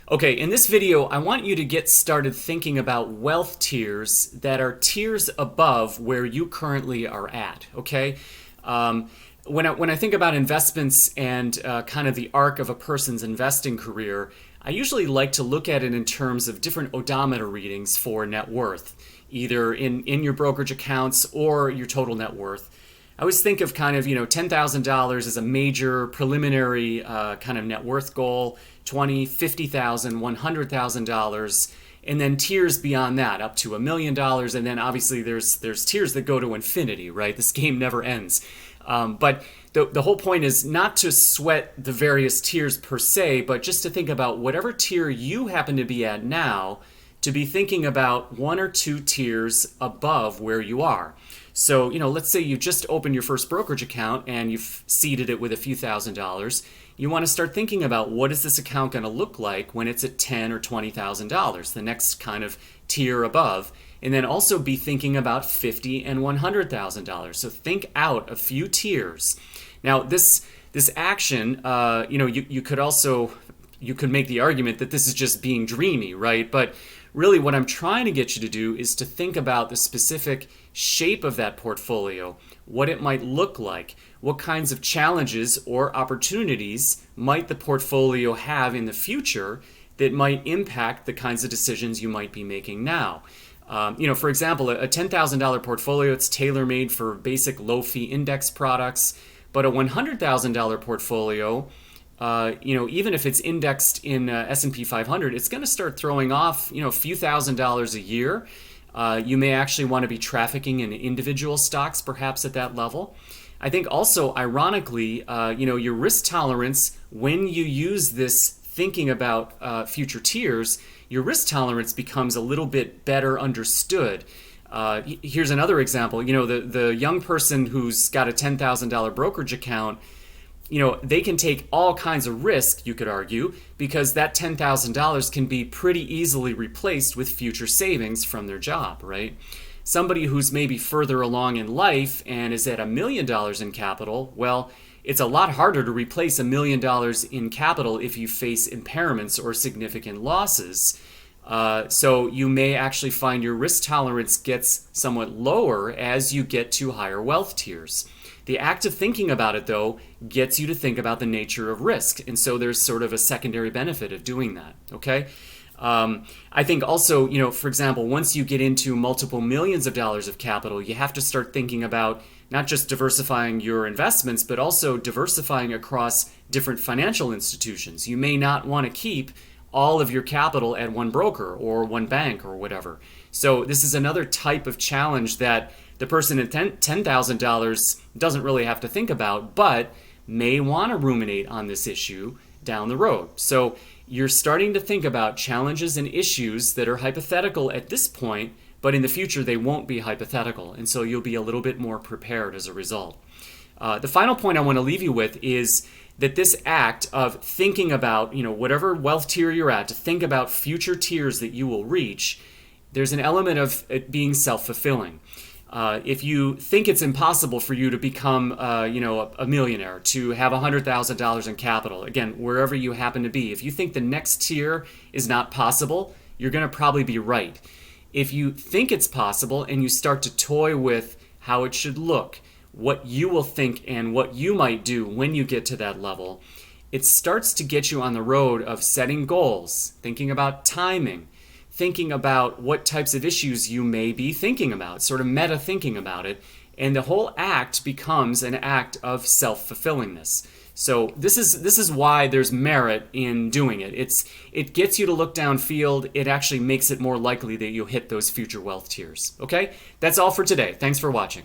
Okay, in this video, I want you to get started thinking about wealth tiers that are tiers above where you currently are at, okay? When I think about investments and kind of the arc of a person's investing career, I usually like to look at it in terms of different odometer readings for net worth, either in your brokerage accounts or your total net worth. I always think of kind of, $10,000 as a major preliminary kind of net worth goal, $20,000, $50,000, $100,000, and then tiers beyond that up to $1 million. And then obviously there's tiers that go to infinity, right? This game never ends. But the whole point is not to sweat the various tiers per se, but just to think about whatever tier you happen to be at now, to be thinking about one or two tiers above where you are. So, let's say you just opened your first brokerage account and you've seeded it with a few $1,000s. You want to start thinking about what is this account going to look like when it's at $10,000 or $20,000, the next kind of tier above. And then also be thinking about $50,000 and $100,000. So think out a few tiers. Now, this action, you could make the argument that this is just being dreamy, right? But really what I'm trying to get you to do is to think about the specific shape of that portfolio, what it might look like, what kinds of challenges or opportunities might the portfolio have in the future that might impact the kinds of decisions you might be making now. For example, a $10,000 portfolio, it's tailor-made for basic low-fee index products, but a $100,000 portfolio, even if it's indexed in S&P 500, it's going to start throwing off, a few $1,000s a year. You may actually want to be trafficking in individual stocks, perhaps at that level. I think also, ironically, your risk tolerance, when you use this thinking about future tiers, your risk tolerance becomes a little bit better understood. Here's another example. The young person who's got a $10,000 brokerage account, they can take all kinds of risk, you could argue, because that $10,000 can be pretty easily replaced with future savings from their job, right? Somebody who's maybe further along in life and is at $1 million in capital, well, it's a lot harder to replace $1 million in capital if you face impairments or significant losses. So you may actually find your risk tolerance gets somewhat lower as you get to higher wealth tiers. The act of thinking about it, though, gets you to think about the nature of risk. And so there's sort of a secondary benefit of doing that, okay? I think also, for example, once you get into multiple millions of dollars of capital, you have to start thinking about not just diversifying your investments, but also diversifying across different financial institutions. You may not want to keep all of your capital at one broker or one bank or whatever. So this is another type of challenge that the person at $10,000 doesn't really have to think about, but may want to ruminate on this issue down the road. So you're starting to think about challenges and issues that are hypothetical at this point, but in the future they won't be hypothetical, and so you'll be a little bit more prepared as a result. The final point I want to leave you with is that this act of thinking about, whatever wealth tier you're at, to think about future tiers that you will reach, there's an element of it being self-fulfilling. If you think it's impossible for you to become, a millionaire, to have $100,000 in capital, again, wherever you happen to be, if you think the next tier is not possible, you're going to probably be right. If you think it's possible and you start to toy with how it should look, what you will think and what you might do when you get to that level, it starts to get you on the road of setting goals, thinking about timing, thinking about what types of issues you may be thinking about, sort of meta thinking about it, and the whole act becomes an act of self-fulfillingness. So this is why there's merit in doing it. It gets you to look downfield. It actually makes it more likely that you'll hit those future wealth tiers. Okay? That's all for today. Thanks for watching.